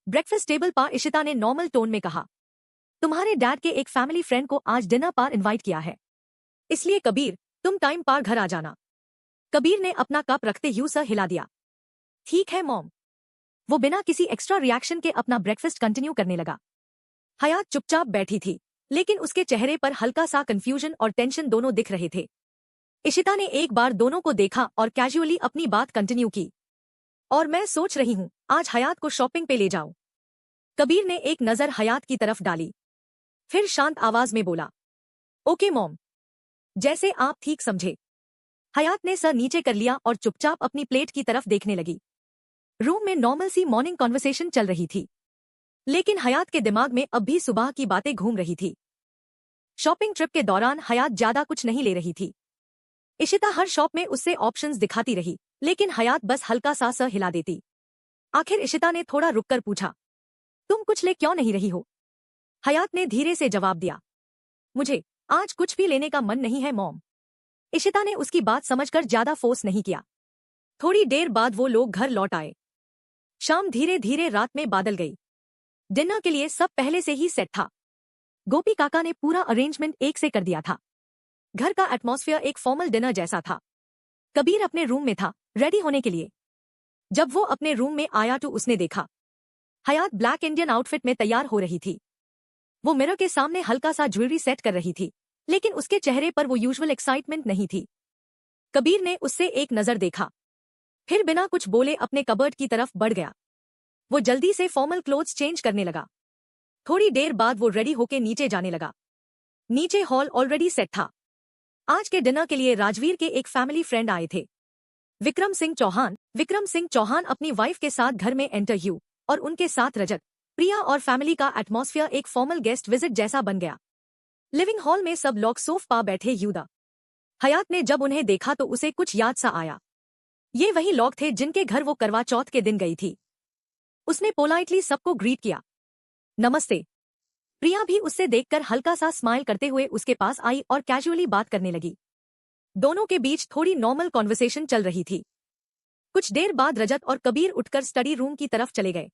Breakfast table पर इशिता ने normal tone में कहा, तुम्हारे डैड के एक फैमिली फ्रेंड को आज डिनर पर इनवाइट किया है, इसलिए कबीर तुम टाइम पर घर आ जाना। कबीर ने अपना कप रखते यूं सर हिला दिया। ठीक है मॉम। वो बिना किसी एक्स्ट्रा रिएक्शन के अपना ब्रेकफास्ट कंटिन्यू करने लगा। हयात चुपचाप बैठी थी, लेकिन उसके चेहरे पर हल्का सा कंफ्यूजन और टेंशन दोनों दिख रहे थे। इशिता ने एक बार दोनों को देखा और कैजुअली अपनी बात कंटिन्यू की। और मैं सोच रही हूँ आज हयात को शॉपिंग पे ले जाऊं। कबीर ने एक नजर हयात की तरफ डाली, फिर शांत आवाज में बोला, ओके मॉम, जैसे आप ठीक समझे। हयात ने सर नीचे कर लिया और चुपचाप अपनी प्लेट की तरफ देखने लगी। रूम में नॉर्मल सी मॉर्निंग कॉन्वर्सेशन चल रही थी, लेकिन हयात के दिमाग में अब भी सुबह की बातें घूम रही थी। शॉपिंग ट्रिप के दौरान हयात ज्यादा कुछ नहीं ले रही थी। इशिता हर शॉप में उससे ऑप्शंस दिखाती रही, लेकिन हयात बस हल्का सा सर हिला देती। आखिर इशिता ने थोड़ा रुककर पूछा, तुम कुछ ले क्यों नहीं रही हो? हयात ने धीरे से जवाब दिया, मुझे आज कुछ भी लेने का मन नहीं है मॉम। इशिता ने उसकी बात समझकर ज्यादा फोर्स नहीं किया। थोड़ी देर बाद वो लोग घर लौट आए। शाम धीरे धीरे रात में बादल गई। डिनर के लिए सब पहले से ही सेट था। गोपी काका ने पूरा अरेंजमेंट एक से कर दिया था। घर का एटमॉस्फेयर एक फॉर्मल डिनर जैसा था। कबीर अपने रूम में था, रेडी होने के लिए। जब वो अपने रूम में आया तो उसने देखा हयात ब्लैक इंडियन आउटफिट में तैयार हो रही थी। वो मिरर के सामने हल्का सा ज्वेलरी सेट कर रही थी, लेकिन उसके चेहरे पर वो यूजुअल एक्साइटमेंट नहीं थी। कबीर ने उससे एक नजर देखा, फिर बिना कुछ बोले अपने कबर्ड की तरफ बढ़ गया। वो जल्दी से फॉर्मल क्लोथ्स चेंज करने लगा। थोड़ी देर बाद वो रेडी होके नीचे जाने लगा। नीचे हॉल ऑलरेडी सेट था। आज के डिनर के लिए राजवीर के एक फैमिली फ्रेंड आए थे, विक्रम सिंह चौहान। विक्रम सिंह चौहान अपनी वाइफ के साथ घर में एंटर हुए और उनके साथ रजत, प्रिया और फैमिली का एटमॉस्फेयर एक फॉर्मल गेस्ट विजिट जैसा बन गया। लिविंग हॉल में सब लोग सोफा बैठे यूदा। हयात ने जब उन्हें देखा तो उसे कुछ याद सा आया। ये वही लोग थे जिनके घर वो करवा चौथ के दिन गई थी। उसने पोलाइटली सबको ग्रीट किया, नमस्ते। प्रिया भी उससे देखकर हल्का सा स्माइल करते हुए उसके पास आई और कैजुअली बात करने लगी। दोनों के बीच थोड़ी नॉर्मल कॉन्वर्सेशन चल रही थी। कुछ देर बाद रजत और कबीर उठकर स्टडी रूम की तरफ चले गए।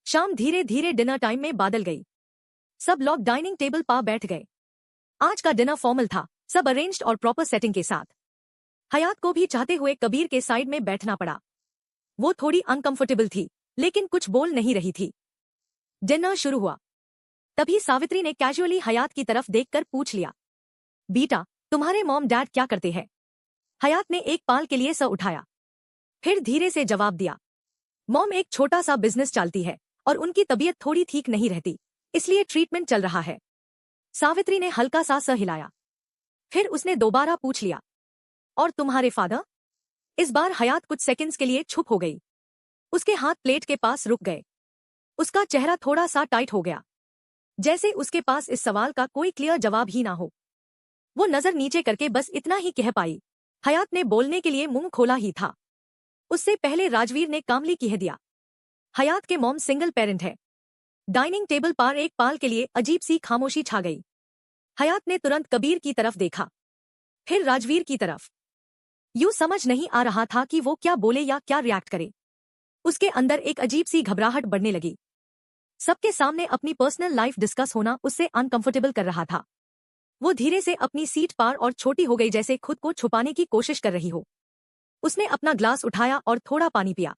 शाम धीरे धीरे डिनर टाइम में बादल गई। सब लोग डाइनिंग टेबल पर बैठ गए। आज का डिनर फॉर्मल था, सब अरेंज्ड और प्रॉपर सेटिंग के साथ। हयात को भी चाहते हुए कबीर के साइड में बैठना पड़ा। वो थोड़ी अनकंफर्टेबल थी, लेकिन कुछ बोल नहीं रही थी। डिनर शुरू हुआ। तभी सावित्री ने कैजुअली हयात की तरफ देखकर पूछ लिया, बेटा तुम्हारे मॉम डैड क्या करते हैं? हयात ने एक पाल के लिए सर उठाया, फिर धीरे से जवाब दिया, मॉम एक छोटा सा बिजनेस चलती है और उनकी तबीयत थोड़ी ठीक नहीं रहती, इसलिए ट्रीटमेंट चल रहा है। सावित्री ने हल्का सा सर हिलाया। फिर उसने दोबारा पूछ लिया, और तुम्हारे फादर? इस बार हयात कुछ सेकंड्स के लिए चुप हो गई। उसके हाथ प्लेट के पास रुक गए। उसका चेहरा थोड़ा सा टाइट हो गया, जैसे उसके पास इस सवाल का कोई क्लियर जवाब ही ना हो। वो नजर नीचे करके बस इतना ही कह पाई, हयात ने बोलने के लिए मुंह खोला ही था। उससे पहले राजवीर ने कामली कह दिया, हयात के मॉम सिंगल पेरेंट है। डाइनिंग टेबल पर एक पाल के लिए अजीब सी खामोशी छा गई। हयात ने तुरंत कबीर की तरफ देखा, फिर राजवीर की तरफ। यूं समझ नहीं आ रहा था कि वो क्या बोले या क्या रिएक्ट करे। उसके अंदर एक अजीब सी घबराहट बढ़ने लगी। सबके सामने अपनी पर्सनल लाइफ डिस्कस होना उससे अनकंफर्टेबल कर रहा था। वो धीरे से अपनी सीट पार और छोटी हो गई, जैसे खुद को छुपाने की कोशिश कर रही हो। उसने अपना ग्लास उठाया और थोड़ा पानी पिया,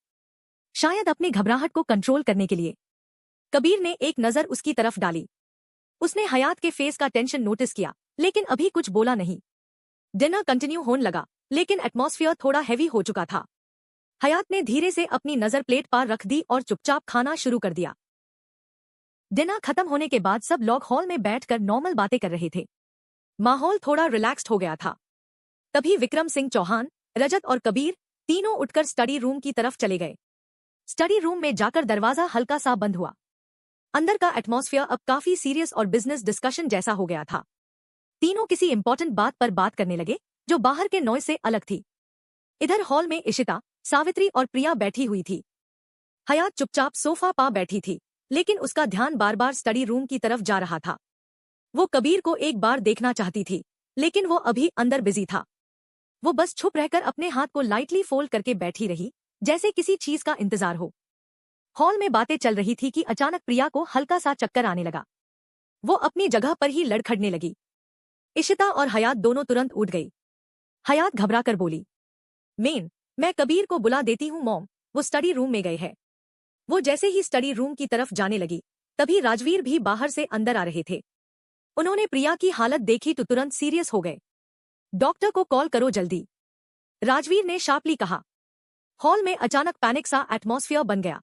शायद अपनी घबराहट को कंट्रोल करने के लिए। कबीर ने एक नजर उसकी तरफ डाली। उसने हयात के फेस का टेंशन नोटिस किया, लेकिन अभी कुछ बोला नहीं। डिनर कंटिन्यू होने लगा, लेकिन एटमॉस्फेयर थोड़ा हैवी हो चुका था। हयात ने धीरे से अपनी नजर प्लेट पर रख दी और चुपचाप खाना शुरू कर दिया। डिनर खत्म होने के बाद सब लोग हॉल में बैठकर नॉर्मल बातें कर रहे थे। माहौल थोड़ा रिलैक्स्ड हो गया था। तभी विक्रम सिंह चौहान, रजत और कबीर तीनों उठकर स्टडी रूम की तरफ चले गए। स्टडी रूम में जाकर दरवाजा हल्का सा बंद हुआ। अंदर का एटमॉस्फेयर अब काफी सीरियस और बिजनेस डिस्कशन जैसा हो गया था। तीनों किसी इंपॉर्टेंट बात पर बात करने लगे, जो बाहर के नॉइज से अलग थी। इधर हॉल में इशिता, सावित्री और प्रिया बैठी हुई थी। हयात चुपचाप सोफा पा बैठी थी, लेकिन उसका ध्यान बार बार स्टडी रूम की तरफ जा रहा था। वो कबीर को एक बार देखना चाहती थी, लेकिन वो अभी अंदर बिजी था। वो बस छुप रहकर अपने हाथ को लाइटली फोल्ड करके बैठी रही, जैसे किसी चीज का इंतजार हो। हॉल में बातें चल रही थी कि अचानक प्रिया को हल्का सा चक्कर आने लगा। वो अपनी जगह पर ही लड़खड़ने लगी। इशिता और हयात दोनों तुरंत उठ गई। हयात घबरा कर बोली, मैं कबीर को बुला देती हूँ मॉम, वो स्टडी रूम में गए हैं। वो जैसे ही स्टडी रूम की तरफ जाने लगी तभी राजवीर भी बाहर से अंदर आ रहे थे। उन्होंने प्रिया की हालत देखी तो तुरंत सीरियस हो गए। डॉक्टर को कॉल करो जल्दी, राजवीर ने शार्पली कहा। हॉल में अचानक पैनिक सा एटमॉस्फेयर बन गया।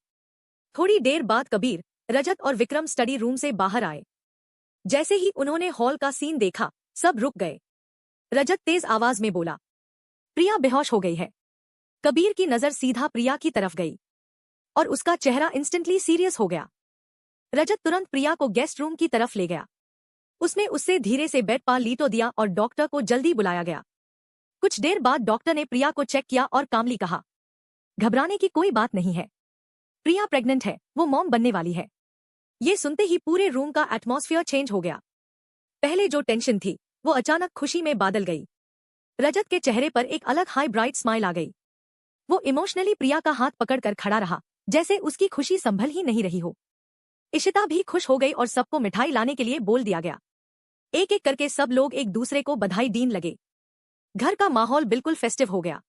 थोड़ी देर बाद कबीर, रजत और विक्रम स्टडी रूम से बाहर आए। जैसे ही उन्होंने हॉल का सीन देखा सब रुक गए। रजत तेज आवाज में बोला, प्रिया बेहोश हो गई है। कबीर की नजर सीधा प्रिया की तरफ गई और उसका चेहरा इंस्टेंटली सीरियस हो गया। रजत तुरंत प्रिया को गेस्ट रूम की तरफ ले गया। उसने उससे धीरे से बेड पर लीटो दिया और डॉक्टर को जल्दी बुलाया गया। कुछ देर बाद डॉक्टर ने प्रिया को चेक किया और कामली कहा, घबराने की कोई बात नहीं है, प्रिया प्रेग्नेंट है, वो मॉम बनने वाली है। ये सुनते ही पूरे रूम का एटमॉस्फेयर चेंज हो गया। पहले जो टेंशन थी वो अचानक खुशी में बादल गई। रजत के चेहरे पर एक अलग हाई ब्राइट स्माइल आ गई। वो इमोशनली प्रिया का हाथ पकड़कर खड़ा रहा, जैसे उसकी खुशी संभल ही नहीं रही हो। इशिता भी खुश हो गई और सबको मिठाई लाने के लिए बोल दिया गया। एक एक करके सब लोग एक दूसरे को बधाई देने लगे। घर का माहौल बिल्कुल फेस्टिव हो गया।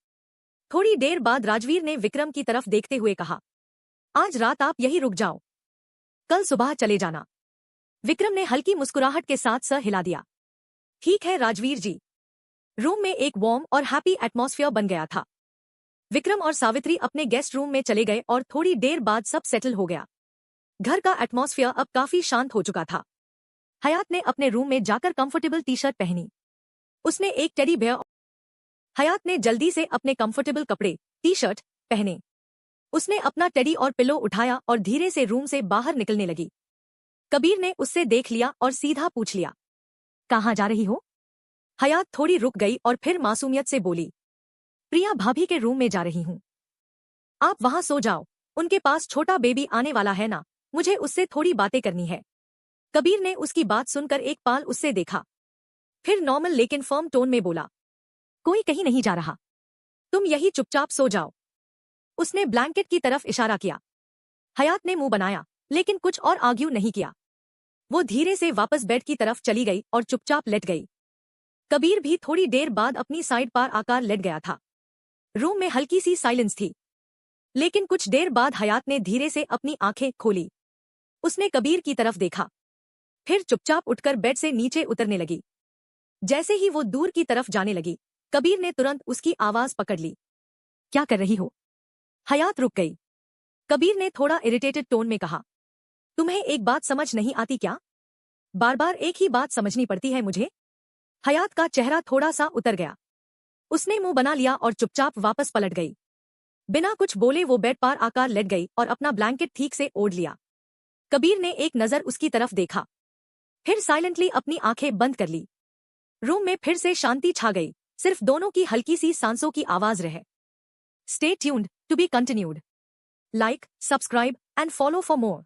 थोड़ी देर बाद राजवीर ने विक्रम की तरफ देखते हुए कहा, आज रात आप यहीं रुक जाओ, कल सुबह चले जाना। विक्रम ने हल्की मुस्कुराहट के साथ सर हिला दिया। ठीक है राजवीर जी। रूम में एक वार्म और हैप्पी एटमॉस्फेयर बन गया था। विक्रम और सावित्री अपने गेस्ट रूम में चले गए और थोड़ी देर बाद सब सेटल हो गया। घर का एटमॉस्फेयर अब काफी शांत हो चुका था। हयात ने अपने रूम में जाकर कंफर्टेबल टी शर्ट पहनी। उसने एक टेडी बेयर। हयात ने जल्दी से अपने कंफर्टेबल कपड़े, टी शर्ट पहने। उसने अपना टेडी और पिलो उठाया और धीरे से रूम से बाहर निकलने लगी। कबीर ने उससे देख लिया और सीधा पूछ लिया, कहाँ जा रही हो? हयात थोड़ी रुक गई और फिर मासूमियत से बोली, प्रिया भाभी के रूम में जा रही हूँ। आप वहां सो जाओ, उनके पास छोटा बेबी आने वाला है ना, मुझे उससे थोड़ी बातें करनी है। कबीर ने उसकी बात सुनकर एक पाल उससे देखा, फिर नॉर्मल लेकिन फर्म टोन में बोला, कोई कहीं नहीं जा रहा, तुम यही चुपचाप सो जाओ। उसने ब्लैंकेट की तरफ इशारा किया। हयात ने मुंह बनाया लेकिन कुछ और आर्ग्यू नहीं किया। वो धीरे से वापस बेड की तरफ चली गई और चुपचाप लेट गई। कबीर भी थोड़ी देर बाद अपनी साइड पर आकर लेट गया था। रूम में हल्की सी साइलेंस थी, लेकिन कुछ देर बाद हयात ने धीरे से अपनी आंखें खोली। उसने कबीर की तरफ देखा, फिर चुपचाप उठकर बेड से नीचे उतरने लगी। जैसे ही वो दूर की तरफ जाने लगी, कबीर ने तुरंत उसकी आवाज पकड़ ली, क्या कर रही हो? हयात रुक गई। कबीर ने थोड़ा इरिटेटेड टोन में कहा, तुम्हें एक बात समझ नहीं आती क्या? बार बार एक ही बात समझनी पड़ती है मुझे। हयात का चेहरा थोड़ा सा उतर गया। उसने मुंह बना लिया और चुपचाप वापस पलट गई। बिना कुछ बोले वो बेड पर आकर लेट गई और अपना ब्लैंकेट ठीक से ओढ़ लिया। कबीर ने एक नजर उसकी तरफ देखा, फिर साइलेंटली अपनी आंखें बंद कर ली। रूम में फिर से शांति छा गई, सिर्फ दोनों की हल्की सी सांसों की आवाज रहे। Stay tuned to be continued. Like, subscribe, and follow for more.